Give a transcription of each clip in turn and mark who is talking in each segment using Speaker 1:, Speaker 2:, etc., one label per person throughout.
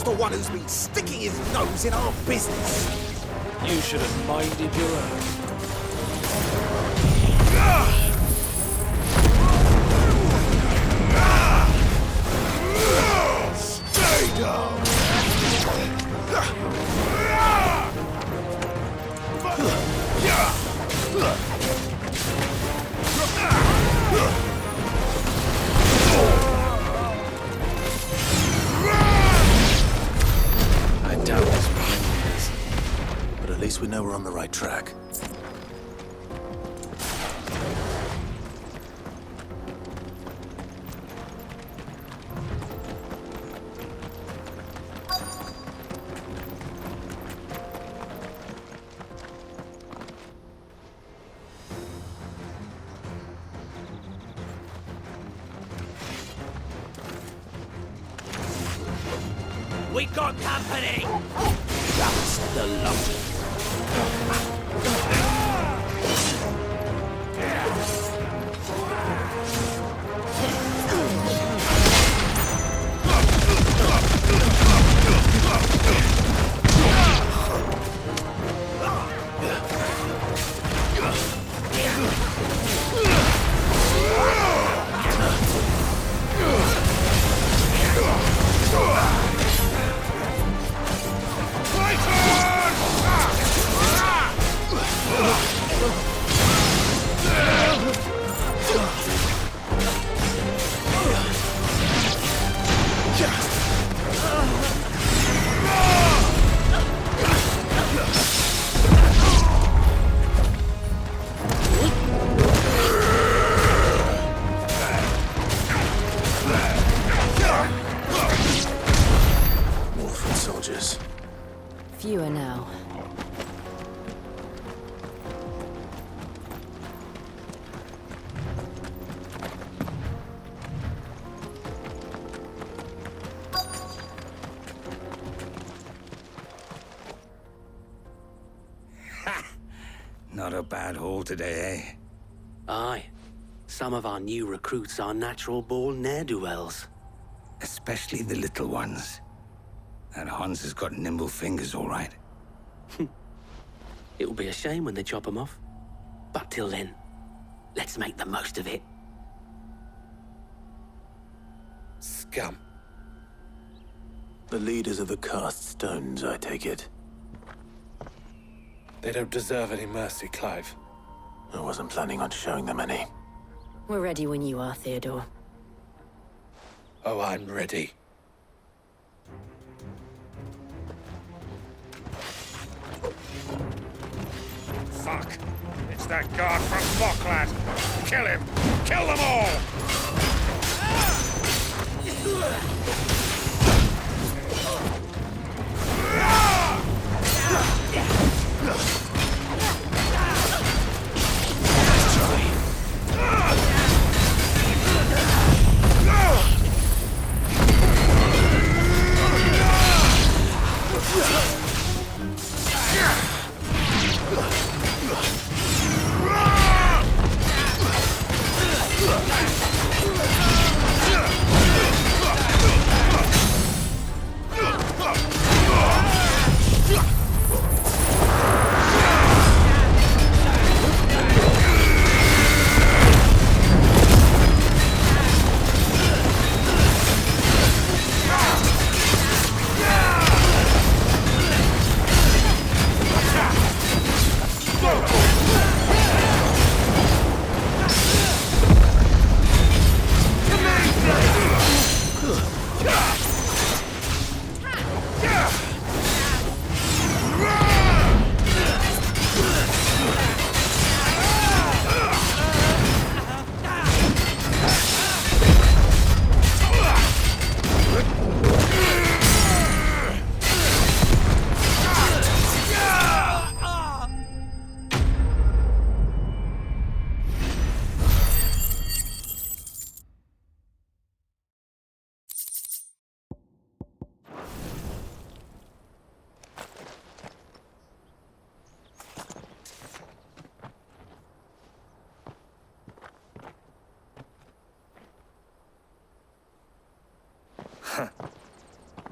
Speaker 1: What's the one who's been sticking his nose in our business?
Speaker 2: You should have minded your own.
Speaker 1: Stay down!
Speaker 2: I doubt this behind years.
Speaker 3: But at least we know we're on the right track.
Speaker 2: We got company! That's the lot.
Speaker 4: Fewer now.
Speaker 5: Not a bad haul today, eh?
Speaker 6: Aye. Some of our new recruits are natural-born ne'er-do-wells.
Speaker 5: Especially the little ones. That Hans has got nimble fingers, all right.
Speaker 6: It'll be a shame when they chop them off. But till then, let's make the most of it.
Speaker 2: Scum.
Speaker 3: The leaders of the cast stones, I take it.
Speaker 2: They don't deserve any mercy, Clive.
Speaker 3: I wasn't planning on showing them any.
Speaker 4: We're ready when you are, Theodore.
Speaker 2: Oh, I'm ready.
Speaker 7: Fuck! It's that guard from Falkland! Kill him! Kill them all!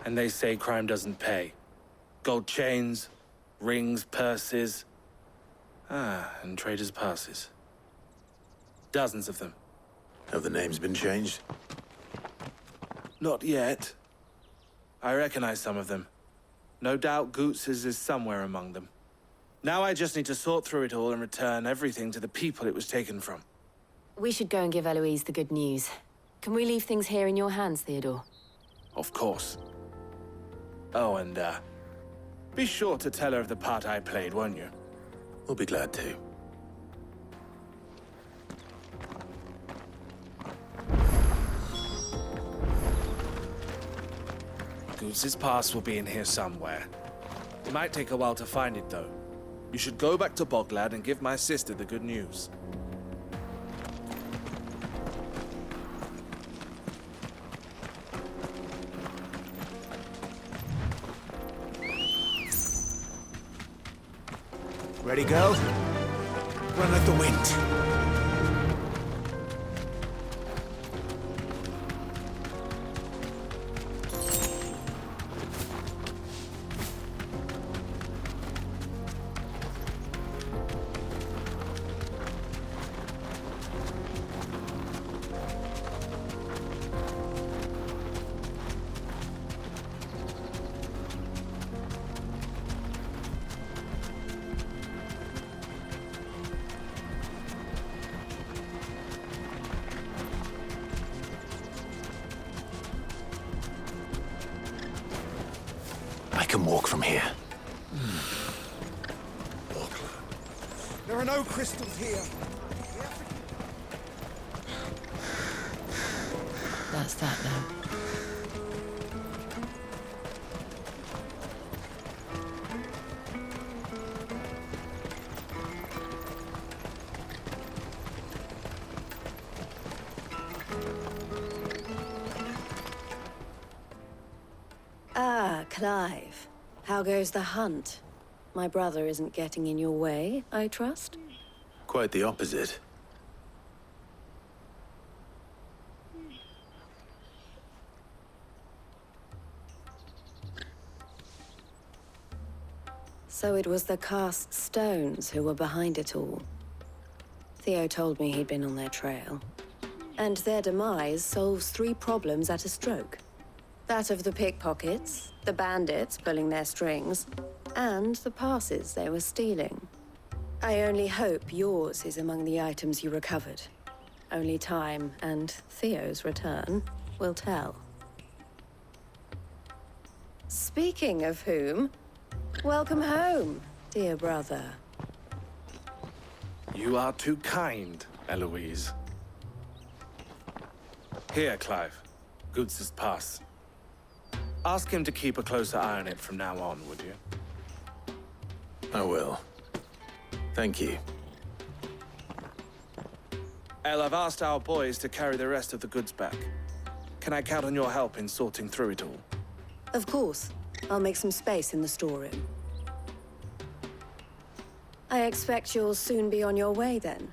Speaker 2: And they say crime doesn't pay. Gold chains, rings, purses. And traders' passes. Dozens of them.
Speaker 3: Have the names been changed?
Speaker 2: Not yet. I recognize some of them. No doubt Goots's is somewhere among them. Now I just need to sort through it all and return everything to the people it was taken from.
Speaker 4: We should go and give Eloise the good news. Can we leave things here in your hands, Theodore?
Speaker 2: Of course. Oh, and, be sure to tell her of the part I played, won't you?
Speaker 3: We'll be glad to.
Speaker 2: Goots's pass will be in here somewhere. It might take a while to find it, though. You should go back to Boglad and give my sister the good news.
Speaker 1: Ready, girl? Run like the wind.
Speaker 3: I can walk from here.
Speaker 1: There are no crystals here.
Speaker 4: That's that now.
Speaker 8: Ah, Clive. How goes the hunt? My brother isn't getting in your way, I trust?
Speaker 3: Quite the opposite.
Speaker 8: So it was the cast stones who were behind it all. Theo told me he'd been on their trail. And their demise solves 3 problems at a stroke. That of the pickpockets, the bandits pulling their strings, and the passes they were stealing. I only hope yours is among the items you recovered. Only time and Theo's return will tell. Speaking of whom, welcome home, dear brother.
Speaker 2: You are too kind, Eloise. Here, Clive. Goots's pass. Ask him to keep a closer eye on it from now on, would you?
Speaker 3: I will. Thank you.
Speaker 2: El, I've asked our boys to carry the rest of the goods back. Can I count on your help in sorting through it all?
Speaker 8: Of course. I'll make some space in the storeroom. I expect you'll soon be on your way then.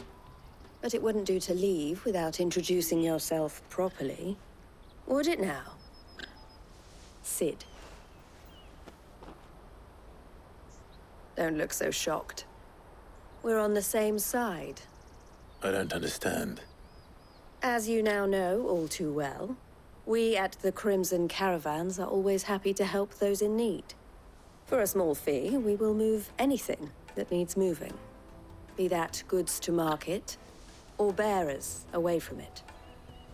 Speaker 8: But it wouldn't do to leave without introducing yourself properly. Would it now? Sid. Don't look so shocked. We're on the same side.
Speaker 3: I don't understand.
Speaker 8: As you now know all too well, we at the Crimson Caravans are always happy to help those in need. For a small fee, we will move anything that needs moving. Be that goods to market, or bearers away from it.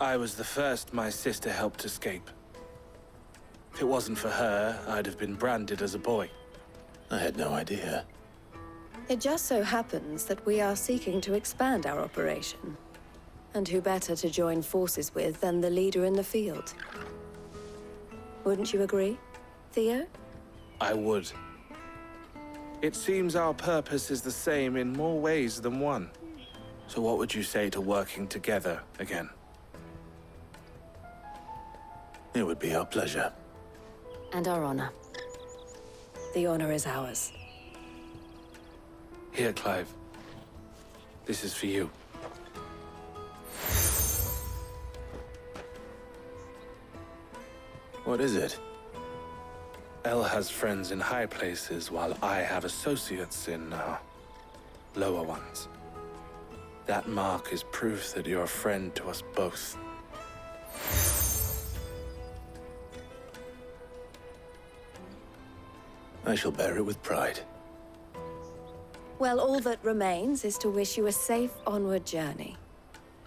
Speaker 2: I was the first my sister helped escape. If it wasn't for her, I'd have been branded as a boy.
Speaker 3: I had no idea.
Speaker 8: It just so happens that we are seeking to expand our operation. And who better to join forces with than the leader in the field? Wouldn't you agree, Theo?
Speaker 2: I would. It seems our purpose is the same in more ways than one. So what would you say to working together again?
Speaker 3: It would be our pleasure.
Speaker 4: And our honor.
Speaker 8: The honor is ours.
Speaker 2: Here, Clive. This is for you.
Speaker 3: What is it?
Speaker 2: El has friends in high places, while I have associates in, lower ones. That mark is proof that you're a friend to us both.
Speaker 3: I shall bear it with pride.
Speaker 8: Well, all that remains is to wish you a safe onward journey.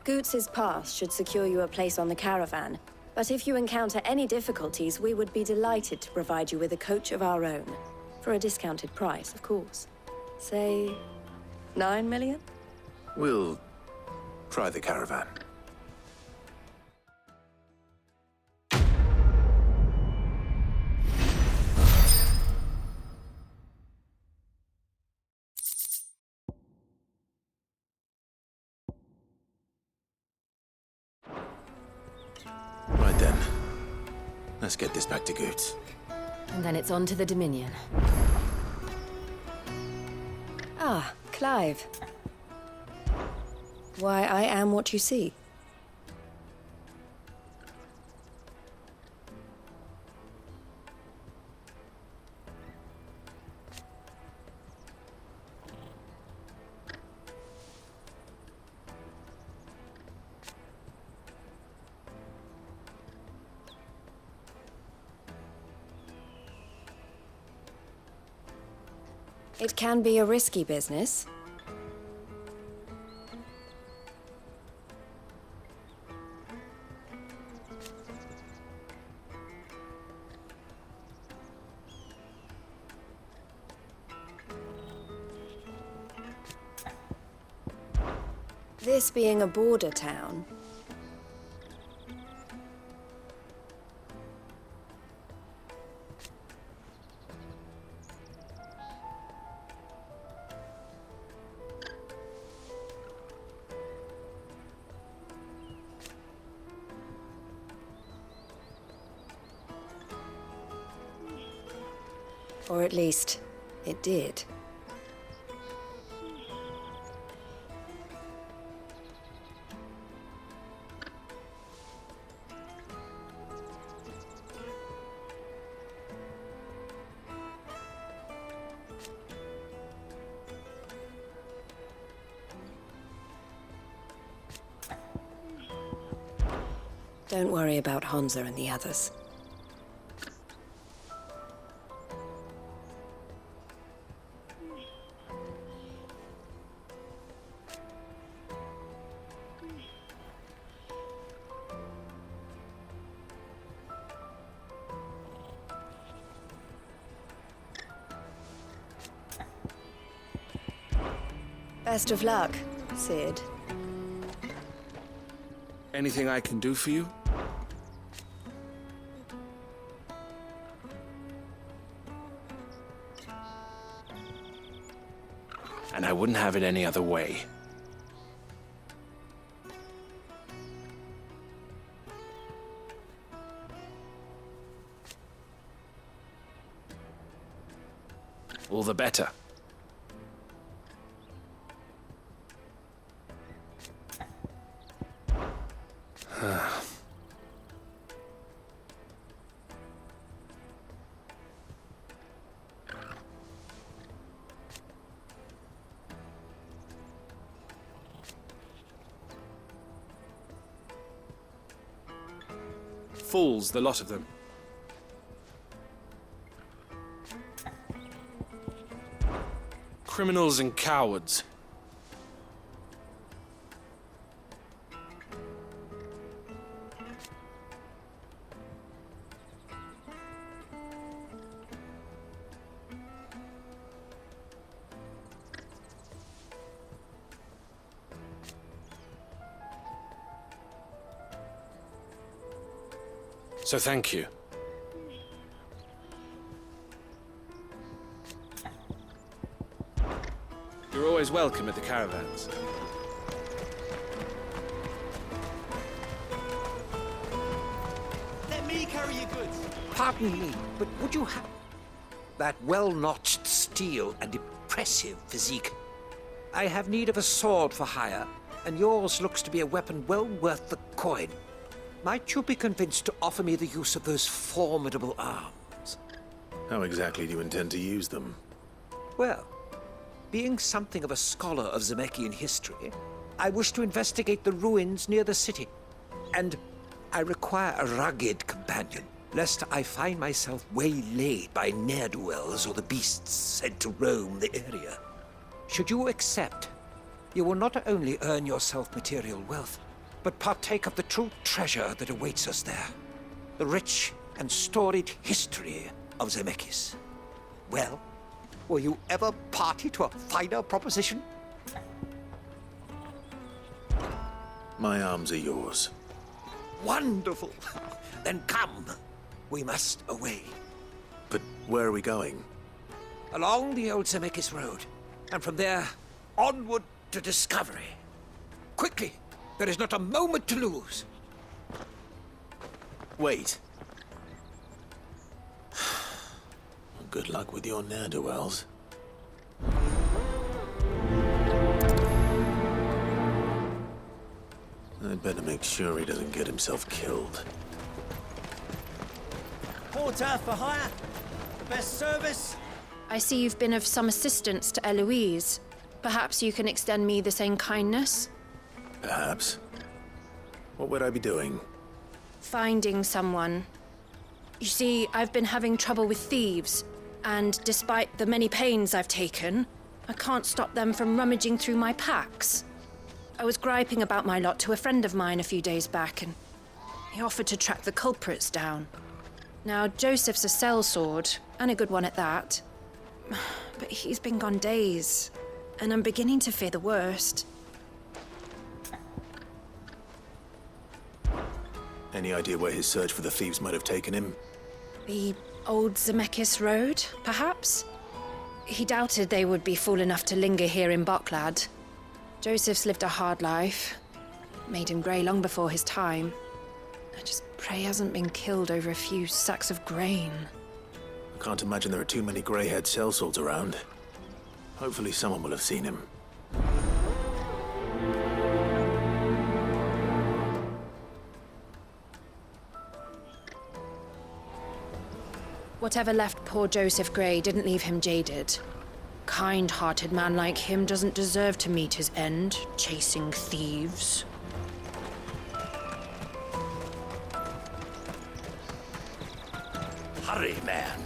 Speaker 8: Goots's pass should secure you a place on the caravan, but if you encounter any difficulties, we would be delighted to provide you with a coach of our own. For a discounted price, of course. Say, 9 million?
Speaker 3: We'll try the caravan. Right then. Let's get this back to Goots.
Speaker 4: And then it's on to the Dominion.
Speaker 8: Ah, Clive. Why, I am what you see. It can be a risky business. This being a border town, or at least, it did. Don't worry about Hansa and the others. Best of luck, Sid.
Speaker 2: Anything I can do for you? And I wouldn't have it any other way. All the better. Fools, the lot of them. Criminals and cowards. So thank you. You're always welcome at the caravans.
Speaker 9: Let me carry your goods.
Speaker 5: Pardon me, but would you have that well-notched steel and impressive physique? I have need of a sword for hire, and yours looks to be a weapon well worth the coin. Might you be convinced to offer me the use of those formidable arms?
Speaker 3: How exactly do you intend to use them?
Speaker 5: Well, being something of a scholar of Zemeckis history, I wish to investigate the ruins near the city. And I require a rugged companion, lest I find myself waylaid by ne'er-do-wells or the beasts sent to roam the area. Should you accept, you will not only earn yourself material wealth, but partake of the true treasure that awaits us there. The rich and storied history of Zemeckis. Well, will you ever party to a finer proposition?
Speaker 3: My arms are yours.
Speaker 5: Wonderful! Then come. We must away.
Speaker 3: But where are we going?
Speaker 5: Along the old Zemeckis Road, and from there, onward to discovery. Quickly! There is not a moment to lose.
Speaker 3: Wait. Good luck with your ne'er-do-wells. I'd better make sure he doesn't get himself killed.
Speaker 1: Porter for hire. The best service.
Speaker 9: I see you've been of some assistance to Eloise. Perhaps you can extend me the same kindness?
Speaker 3: Perhaps. What would I be doing?
Speaker 9: Finding someone. You see, I've been having trouble with thieves, and despite the many pains I've taken, I can't stop them from rummaging through my packs. I was griping about my lot to a friend of mine a few days back, and he offered to track the culprits down. Now, Joseph's a sellsword, and a good one at that. But he's been gone days, and I'm beginning to fear the worst.
Speaker 3: Any idea where his search for the thieves might have taken him?
Speaker 9: The old Zemeckis Road, perhaps? He doubted they would be fool enough to linger here in Boklad. Joseph's lived a hard life. Made him grey long before his time. I just pray he hasn't been killed over a few sacks of grain.
Speaker 3: I can't imagine there are too many grey-haired sellswords around. Hopefully someone will have seen him.
Speaker 9: Whatever left poor Joseph Grey didn't leave him jaded. Kind-hearted man like him doesn't deserve to meet his end, chasing thieves.
Speaker 7: Hurry, man.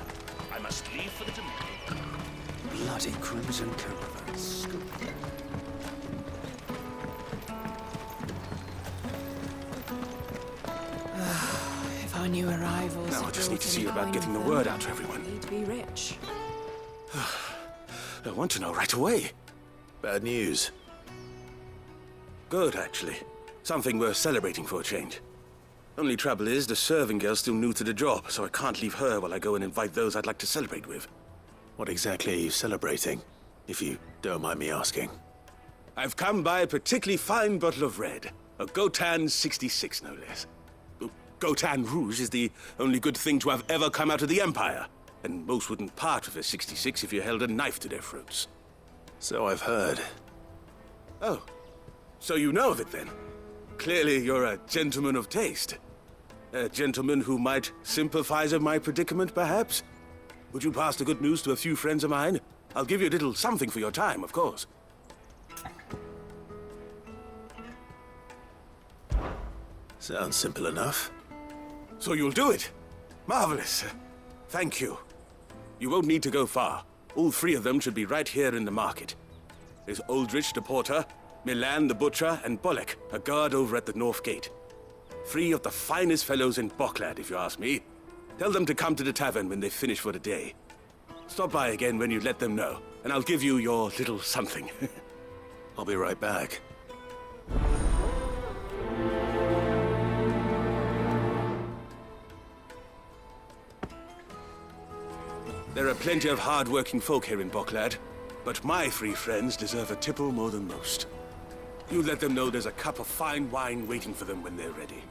Speaker 7: I must leave for the domain.
Speaker 1: Bloody crimson caravans.
Speaker 9: If our new arrivals...
Speaker 7: Now I just need to see about getting the word out to everyone.
Speaker 9: Need to be rich.
Speaker 7: I want to know right away.
Speaker 3: Bad news.
Speaker 7: Good, actually. Something worth celebrating for a change. Only trouble is, the serving girl's still new to the job, so I can't leave her while I go and invite those I'd like to celebrate with.
Speaker 3: What exactly are you celebrating, if you don't mind me asking?
Speaker 7: I've come by a particularly fine bottle of red. A Gotan 66, no less. Gotan Rouge is the only good thing to have ever come out of the Empire. And most wouldn't part with a 66 if you held a knife to their throats.
Speaker 3: So I've heard.
Speaker 7: Oh, so you know of it then? Clearly you're a gentleman of taste. A gentleman who might sympathize with my predicament, perhaps? Would you pass the good news to a few friends of mine? I'll give you a little something for your time, of course.
Speaker 3: Sounds simple enough.
Speaker 7: So you'll do it? Marvelous. Thank you. You won't need to go far. All three of them should be right here in the market. There's Aldrich the porter, Milan the butcher, and Bolek, a guard over at the north gate. Three of the finest fellows in Boklad, if you ask me. Tell them to come to the tavern when they finish for the day. Stop by again when you let them know, and I'll give you your little something.
Speaker 3: I'll be right back.
Speaker 7: There are plenty of hard-working folk here in Boklad, but my three friends deserve a tipple more than most. You let them know there's a cup of fine wine waiting for them when they're ready.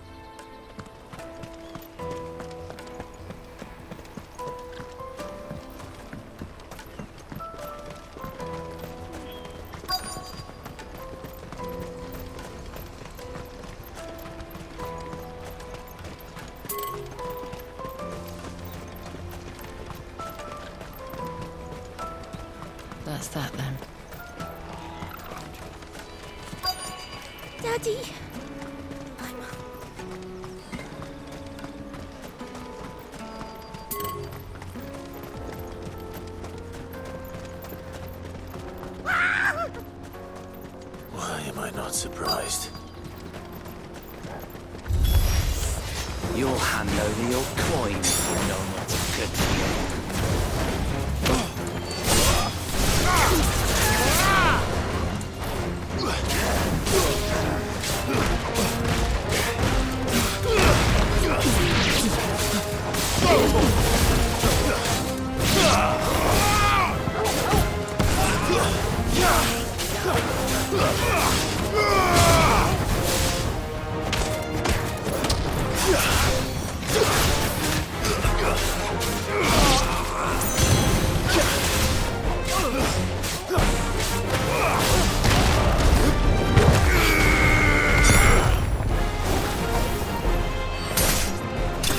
Speaker 4: What's that then?
Speaker 9: Daddy!
Speaker 3: Why am I not surprised?
Speaker 5: You'll hand over your coin if you know what's good for you.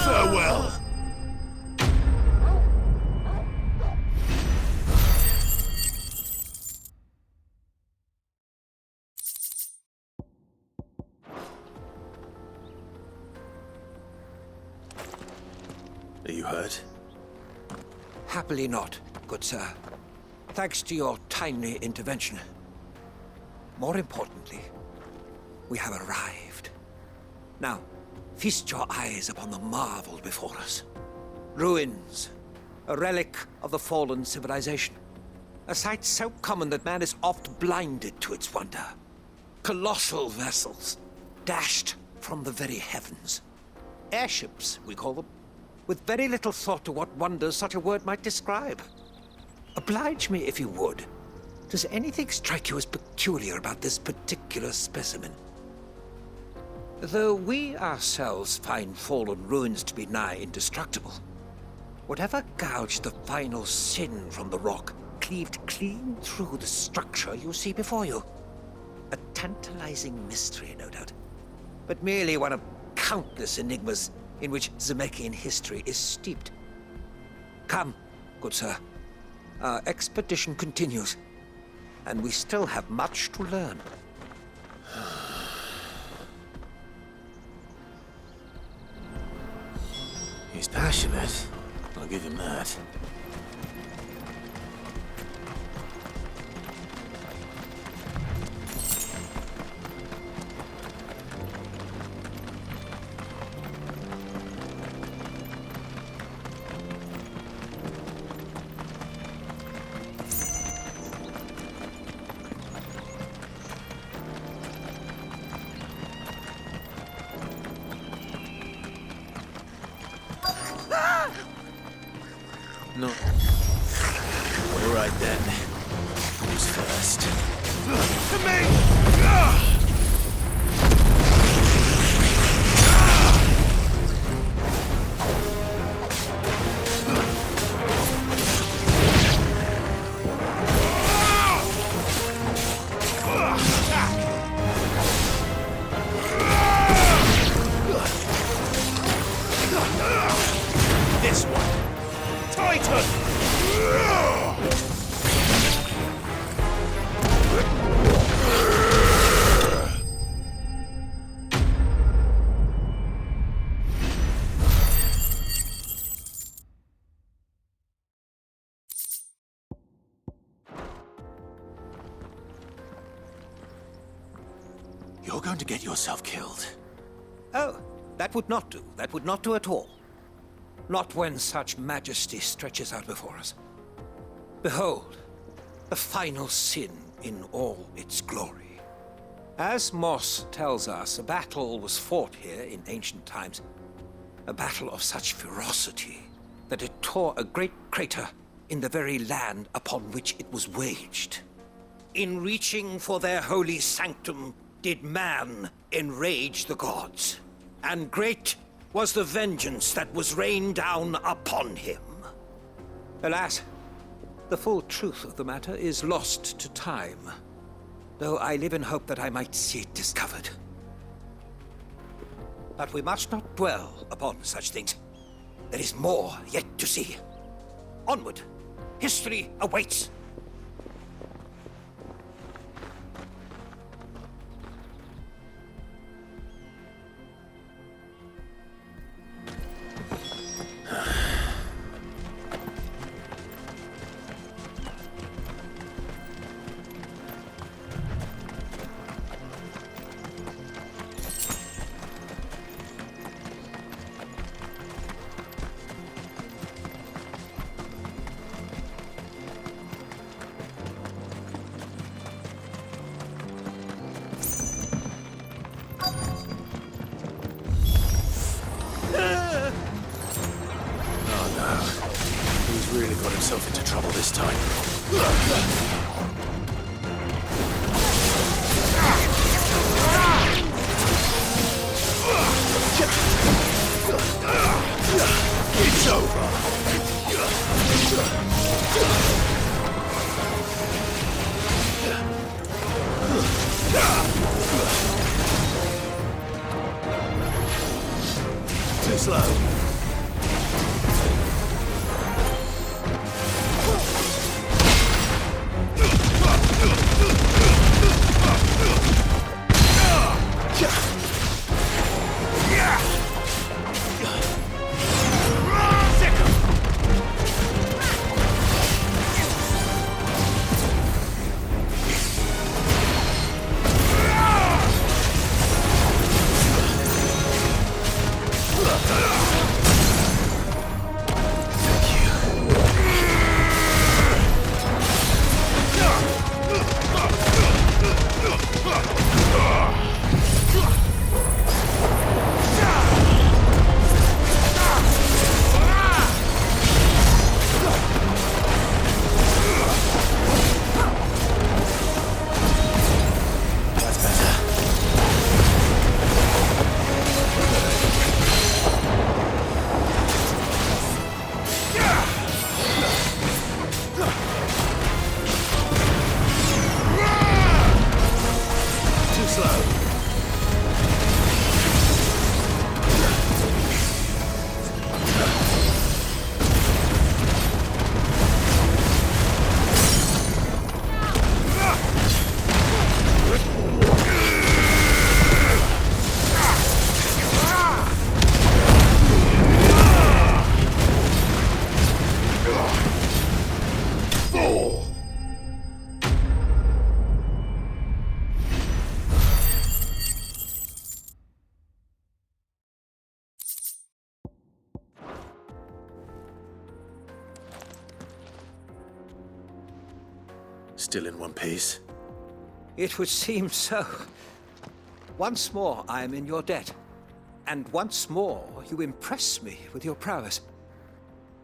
Speaker 3: Farewell! Are you hurt?
Speaker 5: Happily not, good sir. Thanks to your timely intervention. More importantly, we have arrived. Now, feast your eyes upon the marvel before us. Ruins, a relic of the fallen civilization. A sight so common that man is oft blinded to its wonder. Colossal vessels, dashed from the very heavens. Airships, we call them, with very little thought to what wonders such a word might describe. Oblige me if you would. Does anything strike you as peculiar about this particular specimen? Though we ourselves find fallen ruins to be nigh indestructible, whatever gouged the final sin from the rock cleaved clean through the structure you see before you. A tantalizing mystery, no doubt, but merely one of countless enigmas in which Zemeckis history is steeped. Come, good sir. Our expedition continues, and we still have much to learn.
Speaker 3: He's passionate. I'll give him that. No. All right then. Who's first?
Speaker 1: To me!
Speaker 7: This one. Titan!
Speaker 3: You're going to get yourself killed.
Speaker 5: Oh, that would not do. That would not do at all. Not when such majesty stretches out before us. Behold, the final sin in all its glory. As Moss tells us, a battle was fought here in ancient times. A battle of such ferocity that it tore a great crater in the very land upon which it was waged. In reaching for their holy sanctum, did man enrage the gods, and great was the vengeance that was rained down upon him. Alas, the full truth of the matter is lost to time, though I live in hope that I might see it discovered. But we must not dwell upon such things. There is more yet to see. Onward! History awaits!
Speaker 3: really got himself into trouble this time. It's over. Too slow. Still in one piece?
Speaker 5: It would seem so. Once more, I am in your debt. And once more, you impress me with your prowess.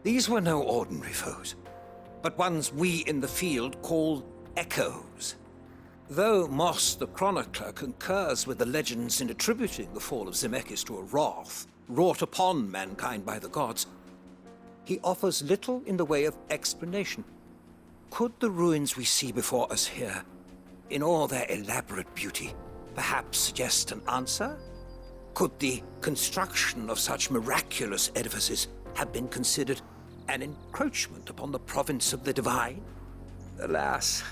Speaker 5: These were no ordinary foes, but ones we in the field call echoes. Though Moss the Chronicler concurs with the legends in attributing the fall of Zemeckis to a wrath wrought upon mankind by the gods, he offers little in the way of explanation. Could the ruins we see before us here, in all their elaborate beauty, perhaps suggest an answer? Could the construction of such miraculous edifices have been considered an encroachment upon the province of the divine? Alas,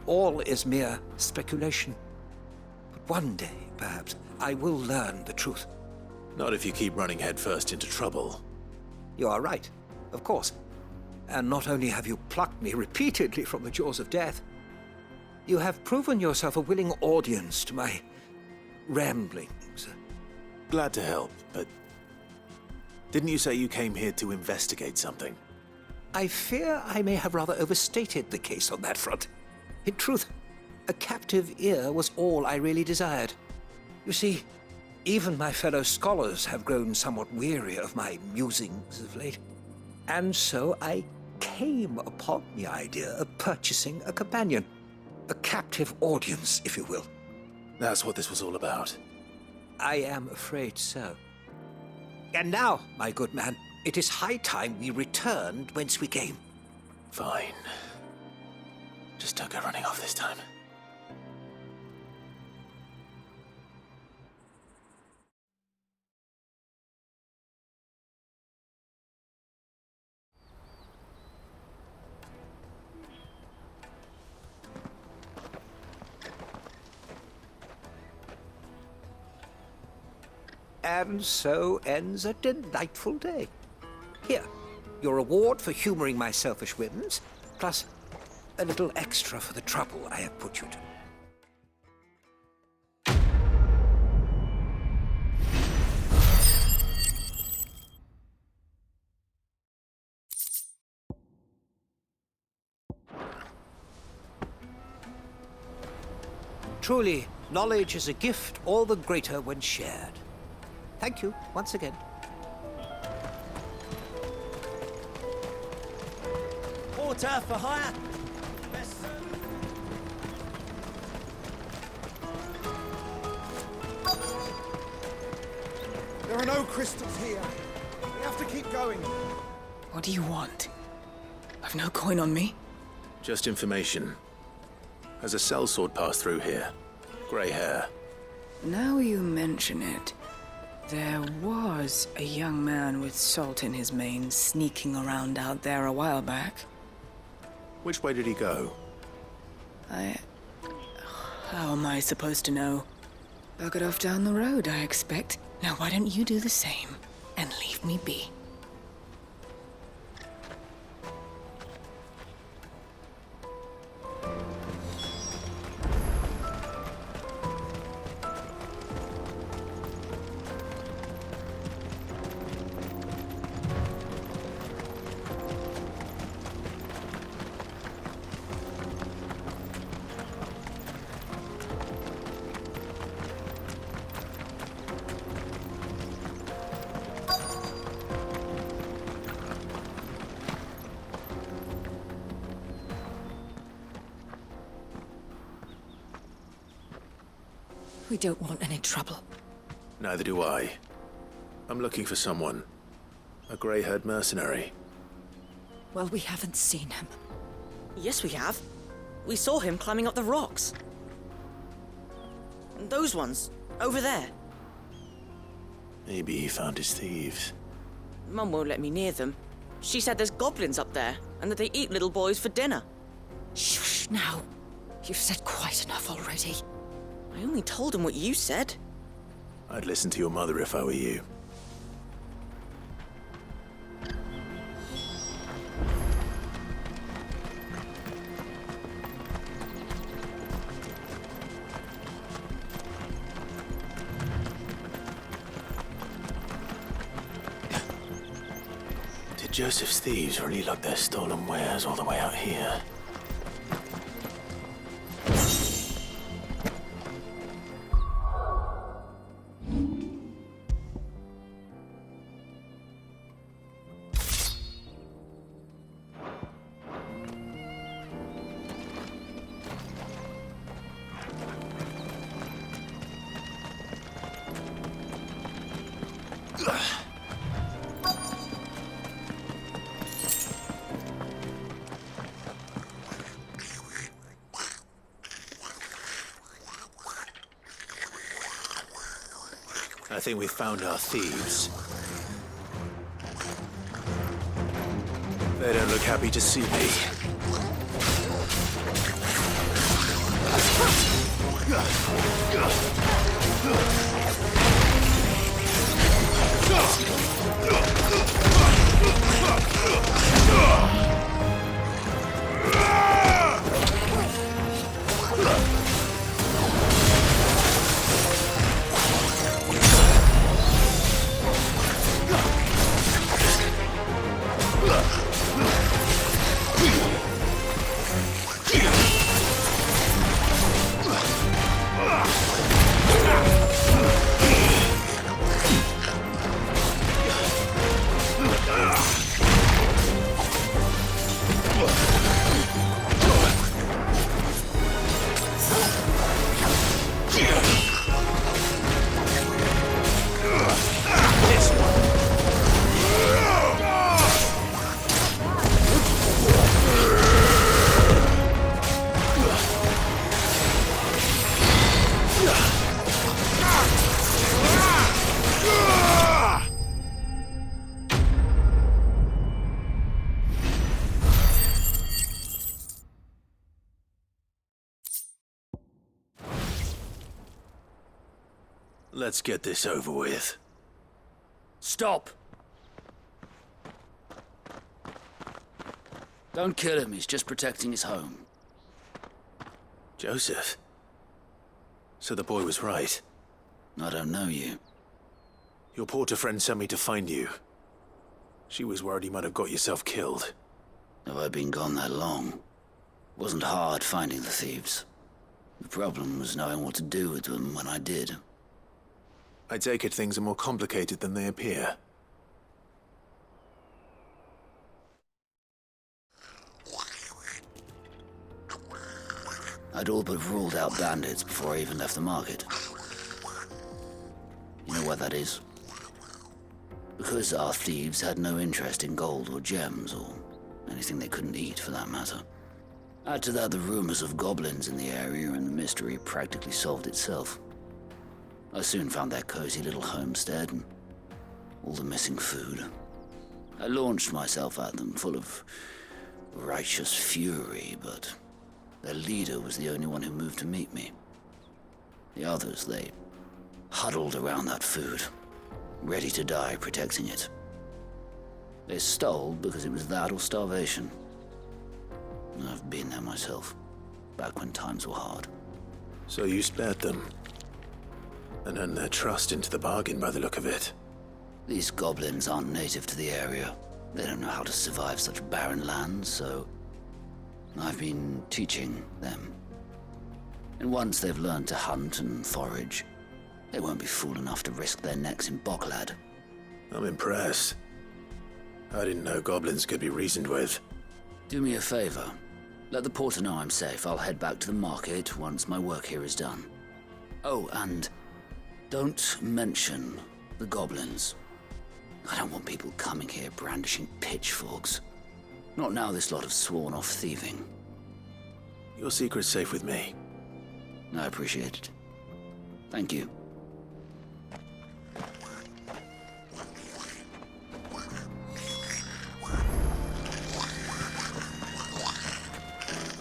Speaker 5: all is mere speculation. But one day, perhaps, I will learn the truth.
Speaker 3: Not if you keep running headfirst into trouble.
Speaker 5: You are right, of course. And not only have you plucked me repeatedly from the jaws of death, you have proven yourself a willing audience to my ramblings.
Speaker 3: Glad to help, but didn't you say you came here to investigate something?
Speaker 5: I fear I may have rather overstated the case on that front. In truth, a captive ear was all I really desired. You see, even my fellow scholars have grown somewhat weary of my musings of late. And so I came upon the idea of purchasing a companion. A captive audience, if you will.
Speaker 3: That's what this was all about.
Speaker 5: I am afraid so. And now, my good man, it is high time we returned whence we came.
Speaker 3: Fine. Just don't go running off this time.
Speaker 5: And so ends a delightful day. Here, your reward for humoring my selfish whims, plus a little extra for the trouble I have put you to. Truly, knowledge is a gift all the greater when shared. Thank you, once again.
Speaker 1: porter for hire. There are no crystals here. We have to keep going.
Speaker 10: What do you want? I've no coin on me.
Speaker 3: Just information. Has a sellsword passed through here? Grey hair.
Speaker 10: Now you mention it, there was a young man with salt in his mane sneaking around out there a while back.
Speaker 3: Which way did he go?
Speaker 10: How am I supposed to know? Buggered off down the road, I expect. Now why don't you do the same and leave me be?
Speaker 11: We don't want any trouble.
Speaker 3: Neither do I. I'm looking for someone. A grey-haired mercenary.
Speaker 11: Well, we haven't seen him.
Speaker 12: Yes, we have. We saw him climbing up the rocks. Those ones, over there.
Speaker 3: Maybe he found his thieves.
Speaker 12: Mum won't let me near them. She said there's goblins up there, and that they eat little boys for dinner.
Speaker 11: Shush, now. You've said quite enough already.
Speaker 12: I only told him what you said.
Speaker 3: I'd listen to your mother if I were you. Did Joseph's thieves really lug their stolen wares all the way out here? I think we've found our thieves. They don't look happy to see me. Let's get this over with.
Speaker 6: Stop! Don't kill him, he's just protecting his home.
Speaker 3: Joseph? So the boy was right.
Speaker 6: I don't know you.
Speaker 3: Your porter friend sent me to find you. She was worried you might have got yourself killed.
Speaker 6: Have I been gone that long? Wasn't hard finding the thieves. The problem was knowing what to do with them when I did.
Speaker 3: I take it things are more complicated than they appear.
Speaker 6: I'd all but ruled out bandits before I even left the market. You know why that is? Because our thieves had no interest in gold or gems, or anything they couldn't eat for that matter. Add to that the rumors of goblins in the area, and the mystery practically solved itself. I soon found their cozy little homestead and all the missing food. I launched myself at them, full of righteous fury, but their leader was the only one who moved to meet me. The others, they huddled around that food, ready to die protecting it. They stole because it was that or starvation. I've been there myself, back when times were hard.
Speaker 3: So you spared them, and earned their trust into the bargain by the look of it.
Speaker 6: These goblins aren't native to the area. They don't know how to survive such barren lands, so I've been teaching them. And once they've learned to hunt and forage, they won't be fool enough to risk their necks in Bocklad.
Speaker 3: I'm impressed. I didn't know goblins could be reasoned with.
Speaker 6: Do me a favor. Let the porter know I'm safe. I'll head back to the market once my work here is done. Oh, and don't mention the goblins. I don't want people coming here brandishing pitchforks. Not now this lot have sworn off thieving.
Speaker 3: Your secret's safe with me.
Speaker 6: I appreciate it. Thank you.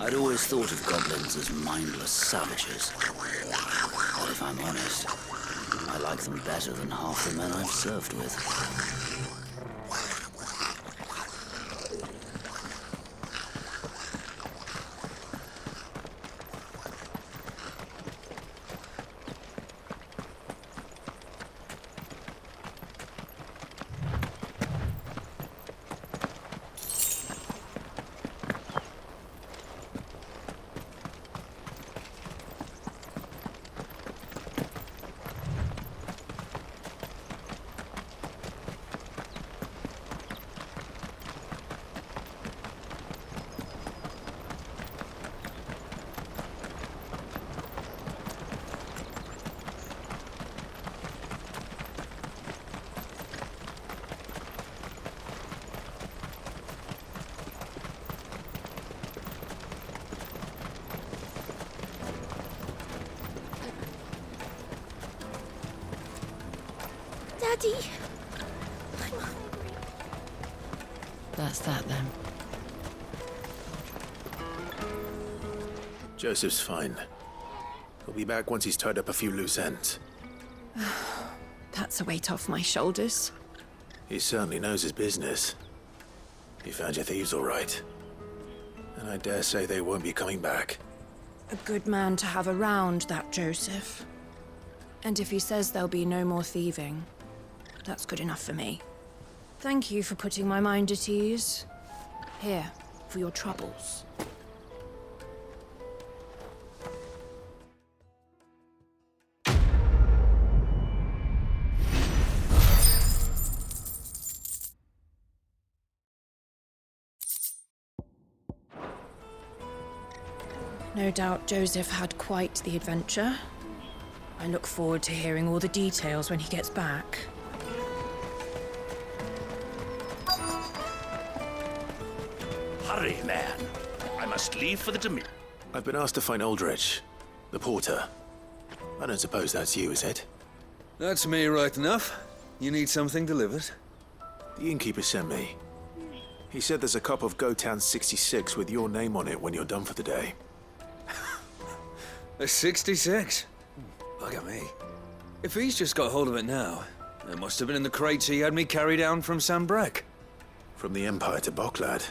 Speaker 6: I'd always thought of goblins as mindless savages. But if I'm honest, I like them better than half the men I've served with.
Speaker 9: Daddy, I'm hungry.
Speaker 4: That's that then.
Speaker 3: Joseph's fine. He'll be back once he's tied up a few loose ends.
Speaker 9: That's a weight off my shoulders.
Speaker 3: He certainly knows his business. You found your thieves all right. And I dare say they won't be coming back.
Speaker 9: A good man to have around, that Joseph. And if he says there'll be no more thieving, that's good enough for me. Thank you for putting my mind at ease. Here, for your troubles. No doubt Joseph had quite the adventure. I look forward to hearing all the details when he gets back.
Speaker 13: Hurry, man. I must leave for the Demir.
Speaker 3: I've been asked to find Aldrich, the porter. I don't suppose that's you, is it?
Speaker 14: That's me right enough. You need something delivered?
Speaker 3: The innkeeper sent me. He said there's a cup of Gotown 66 with your name on it when you're done for the day.
Speaker 14: A 66? Bugger me. If he's just got hold of it now, it must have been in the crates he had me carry down from Sambrek.
Speaker 3: From the Empire to Bocklad.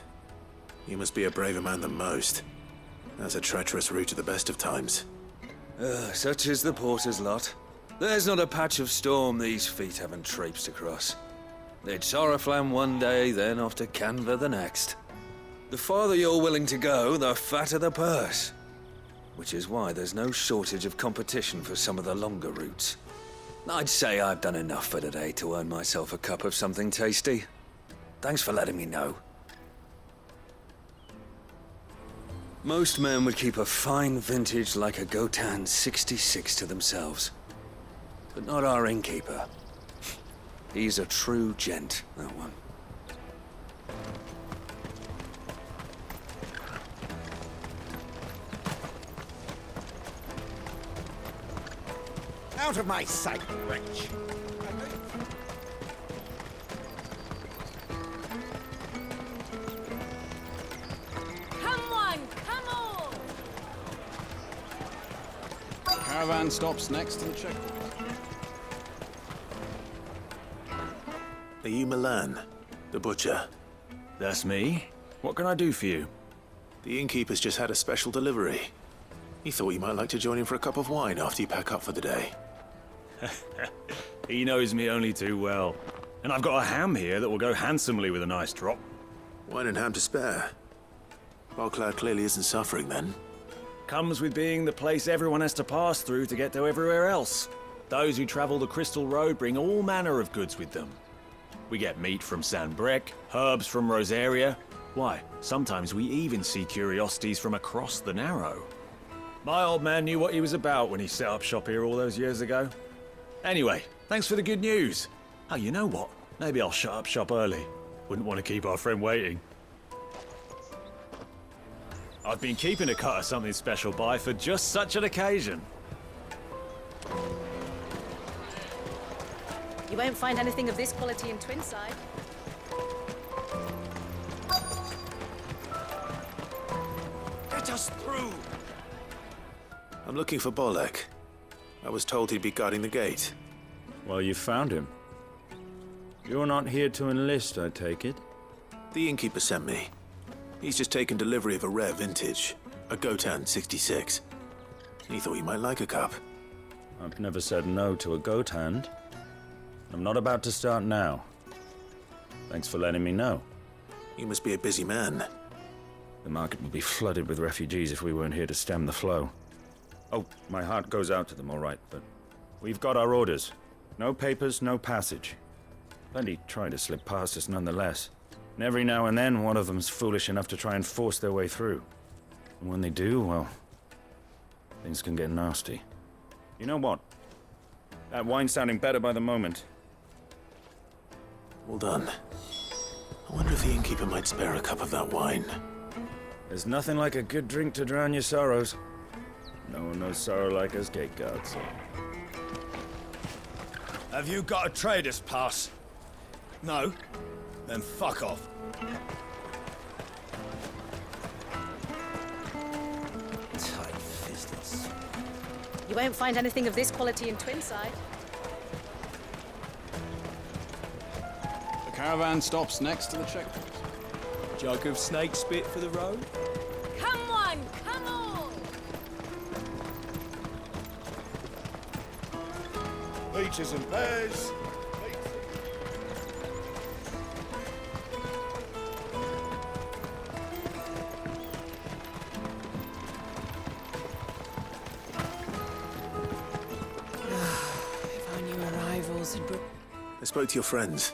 Speaker 3: You must be a braver man than most. That's a treacherous route at the best of times.
Speaker 14: Such is the porter's lot. There's not a patch of storm these feet haven't traipsed across. It's Oriflamme one day, then off to Canva the next. The farther you're willing to go, the fatter the purse. Which is why there's no shortage of competition for some of the longer routes. I'd say I've done enough for today to earn myself a cup of something tasty. Thanks for letting me know. Most men would keep a fine vintage like a Gotan 66 to themselves. But not our innkeeper. He's a true gent, that one.
Speaker 1: Out of my sight, wretch!
Speaker 9: Come on, come on!
Speaker 15: The caravan stops next to the checkpoint.
Speaker 3: Are you Milan, the butcher?
Speaker 15: That's me. What can I do for you?
Speaker 3: The innkeeper's just had a special delivery. He thought you might like to join him for a cup of wine after you pack up for the day.
Speaker 15: He knows me only too well. And I've got a ham here that will go handsomely with a nice drop.
Speaker 3: Wine and ham to spare. Barclad clearly isn't suffering then.
Speaker 15: Comes with being the place everyone has to pass through to get to everywhere else. Those who travel the Crystal Road bring all manner of goods with them. We get meat from San Brec, herbs from Rosaria. Why, sometimes we even see curiosities from across the Narrow. My old man knew what he was about when he set up shop here all those years ago. Anyway, thanks for the good news. Oh, you know what? Maybe I'll shut up shop early. Wouldn't want to keep our friend waiting. I've been keeping a cut of something special by for just such an occasion.
Speaker 9: You won't find anything of this quality in Twinside.
Speaker 1: Get us through!
Speaker 3: I'm looking for Bolek. I was told he'd be guarding the gate.
Speaker 16: Well, you found him. You're not here to enlist, I take it?
Speaker 3: The innkeeper sent me. He's just taken delivery of a rare vintage, a Gotan 66. He thought you might like a cup.
Speaker 16: I've never said no to a goat hand. I'm not about to start now. Thanks for letting me know.
Speaker 3: You must be a busy man.
Speaker 16: The market would be flooded with refugees if we weren't here to stem the flow. Oh, my heart goes out to them, all right, but we've got our orders. No papers, no passage. Plenty try to slip past us nonetheless. And every now and then, one of them's foolish enough to try and force their way through. And when they do, well, things can get nasty. You know what? That wine's sounding better by the moment.
Speaker 3: Well done. I wonder if the innkeeper might spare a cup of that wine.
Speaker 16: There's nothing like a good drink to drown your sorrows. No one knows sorrow like us gate guards.
Speaker 1: Have you got a trader's pass? No? Then fuck off. Tight-fisteds.
Speaker 9: You won't find anything of this quality in Twinside.
Speaker 15: The caravan stops next to the checkpoint.
Speaker 1: Jug of snake spit for the road?
Speaker 9: Come on, come on!
Speaker 1: Peaches and pears.
Speaker 11: If our new arrivals had brought...
Speaker 3: I spoke to your friends.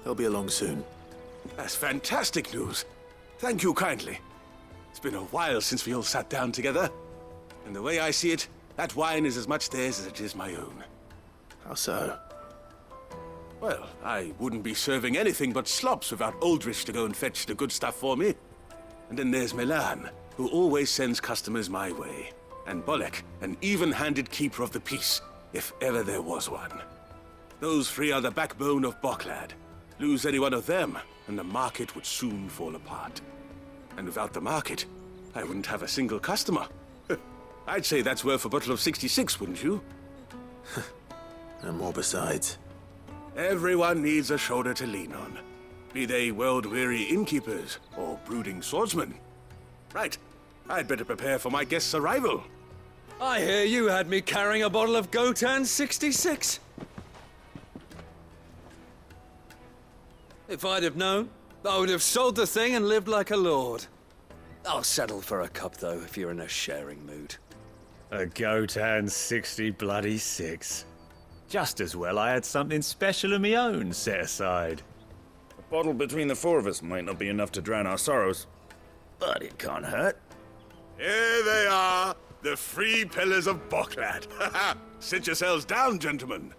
Speaker 3: They'll be along soon.
Speaker 7: That's fantastic news. Thank you kindly. It's been a while since we all sat down together. And the way I see it, that wine is as much theirs as it is my own.
Speaker 3: How so?
Speaker 7: Well, I wouldn't be serving anything but slops without Aldrich to go and fetch the good stuff for me. And then there's Milan, who always sends customers my way. And Bolek, an even-handed keeper of the peace, if ever there was one. Those three are the backbone of Barclad. Lose any one of them, and the market would soon fall apart. And without the market, I wouldn't have a single customer. I'd say that's worth a bottle of 66, wouldn't you?
Speaker 3: And more besides.
Speaker 7: Everyone needs a shoulder to lean on. Be they world-weary innkeepers or brooding swordsmen. Right, I'd better prepare for my guest's arrival.
Speaker 14: I hear you had me carrying a bottle of Gotan 66. If I'd have known, I would have sold the thing and lived like a lord. I'll settle for a cup, though, if you're in a sharing mood.
Speaker 15: A Gotan 66. Just as well I had something special of my own set aside.
Speaker 16: A bottle between the four of us might not be enough to drown our sorrows, but it can't hurt.
Speaker 7: Here they are, the free pillars of Boklad. Sit yourselves down, gentlemen.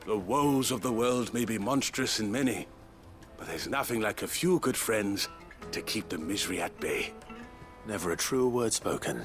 Speaker 7: The woes of the world may be monstrous in many, but there's nothing like a few good friends to keep the misery at bay.
Speaker 3: Never a truer word spoken.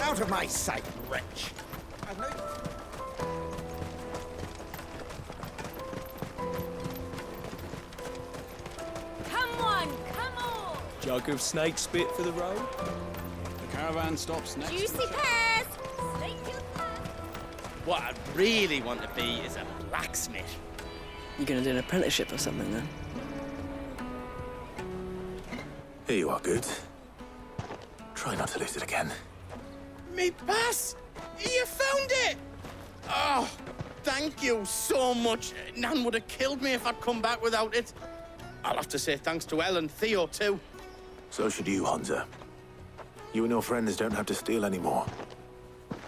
Speaker 17: Out of my sight, wretch! I've no...
Speaker 18: Come on!
Speaker 15: Jug of snake spit for the road? The caravan stops next.
Speaker 18: Juicy pears! Snake you
Speaker 19: What I really want to be is a blacksmith.
Speaker 12: You gonna do an apprenticeship or something then?
Speaker 3: Here you are, Good. Try not to lose it again.
Speaker 17: Me pass! You found it! Oh, thank you so much. Nan would have killed me if I'd come back without it. I'll have to say thanks to Elle and Theo, too.
Speaker 3: So should you, Hansa. You and your friends don't have to steal anymore.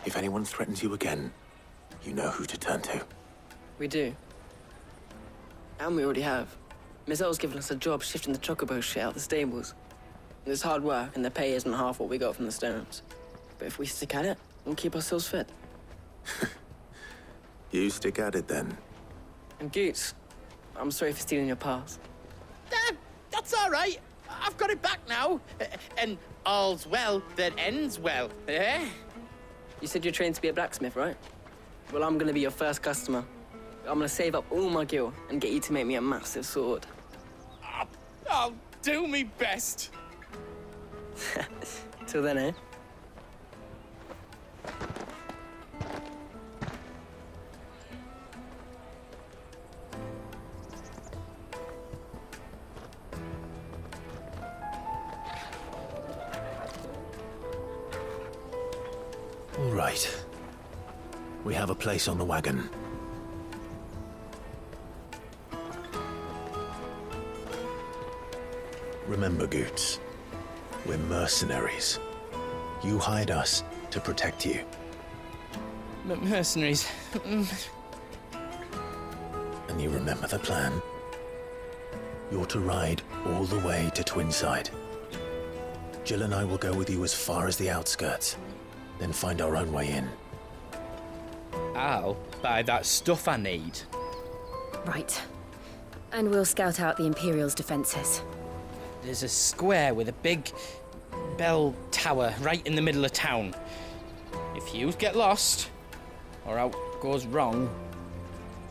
Speaker 3: If anyone threatens you again, you know who to turn to.
Speaker 12: We do. And we already have. Miss Elle's given us a job shifting the chocobo shit out the stables. It's hard work, and the pay isn't half what we got from the Stones. But if we stick at it, we'll keep ourselves fit.
Speaker 3: You stick at it, then.
Speaker 12: And Goots, I'm sorry for stealing your pass.
Speaker 17: That's all right. I've got it back now. And all's well that ends well, eh?
Speaker 12: You said you're trained to be a blacksmith, right? Well, I'm gonna be your first customer. I'm gonna save up all my gil and get you to make me a massive sword.
Speaker 17: I'll do me best.
Speaker 12: Till then, eh?
Speaker 3: All right. We have a place on the wagon. Remember, Goots, we're mercenaries. You hired us to protect you.
Speaker 17: Mercenaries.
Speaker 3: And you remember the plan? You're to ride all the way to Twinside. Jill and I will go with you as far as the outskirts, then find our own way in.
Speaker 19: I'll buy that stuff I need.
Speaker 4: Right. And we'll scout out the Imperial's defenses.
Speaker 19: There's a square with a big bell tower right in the middle of town. If you get lost, or out goes wrong,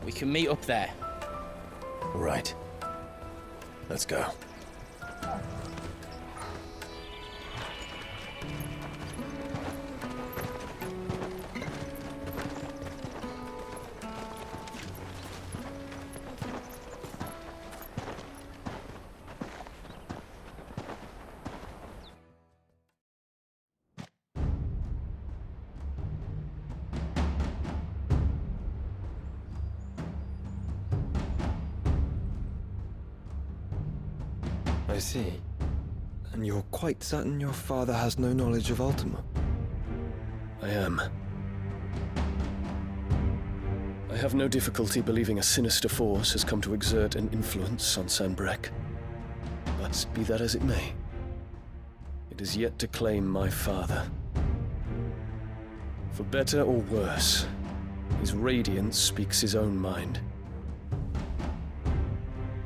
Speaker 19: we can meet up there.
Speaker 3: All right. Let's go.
Speaker 20: I see. And you're quite certain your father has no knowledge of Ultima?
Speaker 21: I am. I have no difficulty believing a sinister force has come to exert an influence on Sanbreque. But be that as it may, it is yet to claim my father. For better or worse, his radiance speaks his own mind.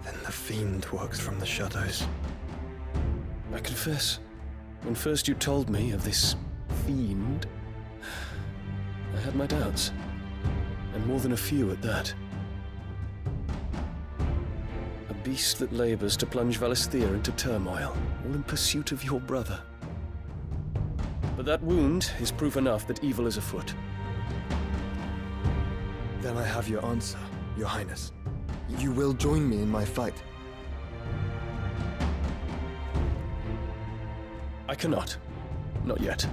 Speaker 20: Then the Fiend works from the shadows.
Speaker 21: I confess, when first you told me of this Fiend, I had my doubts. And more than a few at that. beast that labors to plunge Valisthea into turmoil, all in pursuit of your brother. But that wound is proof enough that evil is afoot.
Speaker 20: Then I have your answer, Your Highness. You will join me in my fight.
Speaker 21: I cannot. Not yet.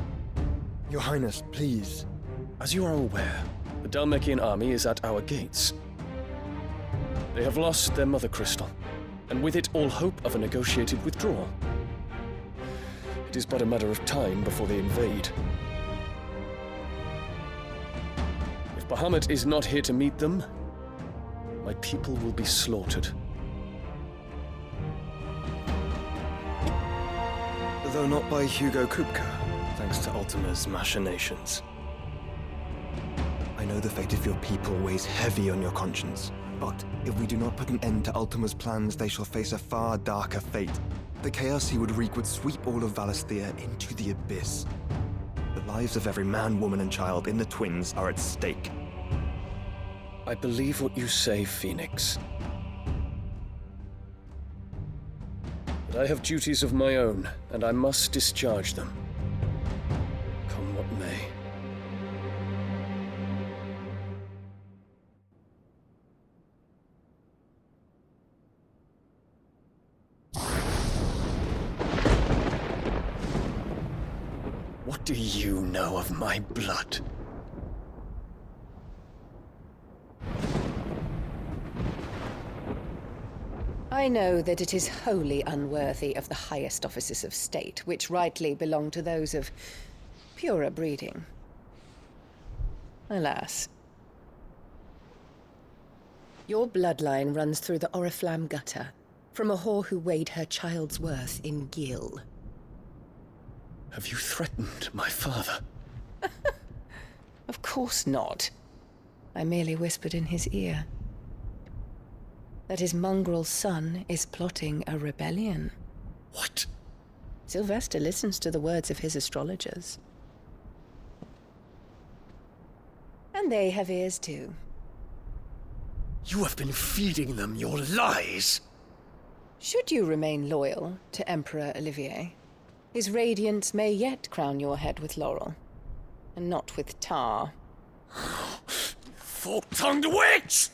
Speaker 20: Your Highness, please.
Speaker 21: As you are aware, the Dhalmekian army is at our gates. They have lost their mother crystal, and with it all hope of a negotiated withdrawal. It is but a matter of time before they invade. If Bahamut is not here to meet them, my people will be slaughtered.
Speaker 20: Though not by Hugo Kupka, thanks to Ultima's machinations. I know the fate of your people weighs heavy on your conscience, but if we do not put an end to Ultima's plans, they shall face a far darker fate. The chaos he would wreak would sweep all of Valisthea into the abyss. The lives of every man, woman, and child in the Twins are at stake.
Speaker 21: I believe what you say, Phoenix. But I have duties of my own, and I must discharge them. Come what may. What do you know of my blood?
Speaker 8: I know that it is wholly unworthy of the highest offices of state, which rightly belong to those of purer breeding. Alas. Your bloodline runs through the Oriflamme gutter, from a whore who weighed her child's worth in gil.
Speaker 21: Have you threatened my father?
Speaker 8: Of course not. I merely whispered in his ear that his mongrel son is plotting a rebellion.
Speaker 21: What?
Speaker 8: Sylvester listens to the words of his astrologers. And they have ears too.
Speaker 21: You have been feeding them your lies!
Speaker 8: Should you remain loyal to Emperor Olivier, his radiance may yet crown your head with laurel, and not with tar.
Speaker 21: Fork-tongued witch!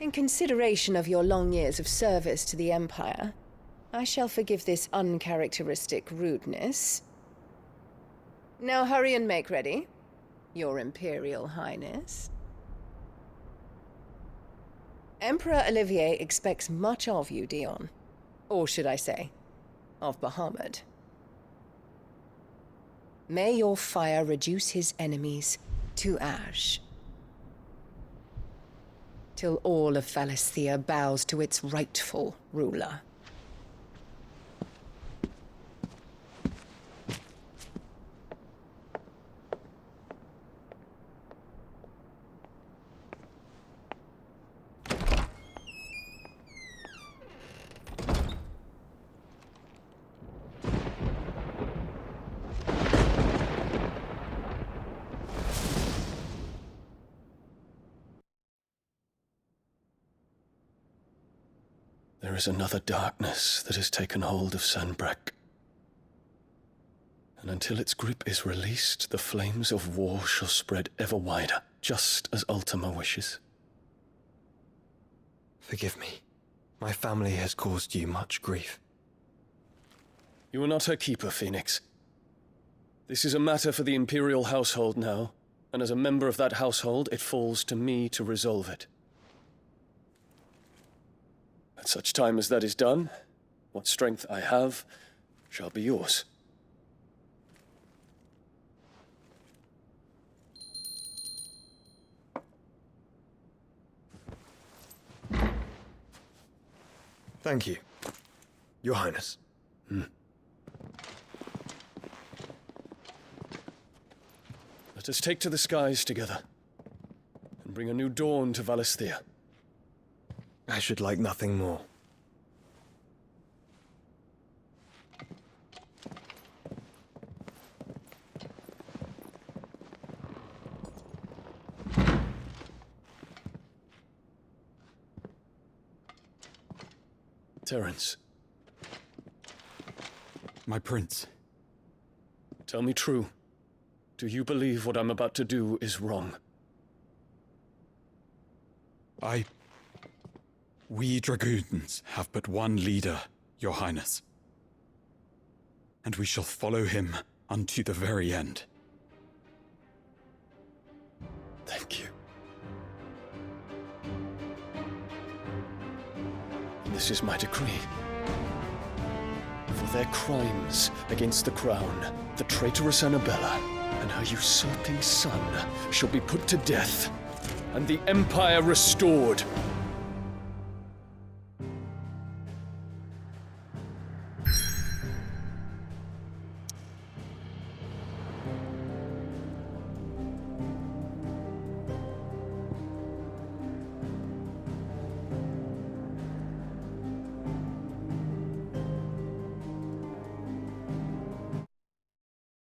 Speaker 8: In consideration of your long years of service to the Empire, I shall forgive this uncharacteristic rudeness. Now hurry and make ready, Your Imperial Highness. Emperor Olivier expects much of you, Dion. Or should I say, of Bahamut. May your fire reduce his enemies to ash, till all of Valisthea bows to its rightful ruler.
Speaker 21: There is another darkness that has taken hold of Sanbreque. And until its grip is released, the flames of war shall spread ever wider, just as Ultima wishes.
Speaker 20: Forgive me. My family has caused you much grief.
Speaker 21: You are not her keeper, Phoenix. This is a matter for the Imperial household now, and as a member of that household, it falls to me to resolve it. At such time as that is done, what strength I have shall be yours.
Speaker 20: Thank you, Your Highness.
Speaker 21: Let us take to the skies together, and bring a new dawn to Valisthea.
Speaker 20: I should like nothing more.
Speaker 21: Terence,
Speaker 2: My prince.
Speaker 21: tell me true. Do you believe what I'm about to do is wrong?
Speaker 2: We dragoons have but one leader, Your Highness. And we shall follow him unto the very end.
Speaker 21: Thank you. This is my decree. For their crimes against the crown, the traitorous Annabella and her usurping son shall be put to death, and the Empire restored.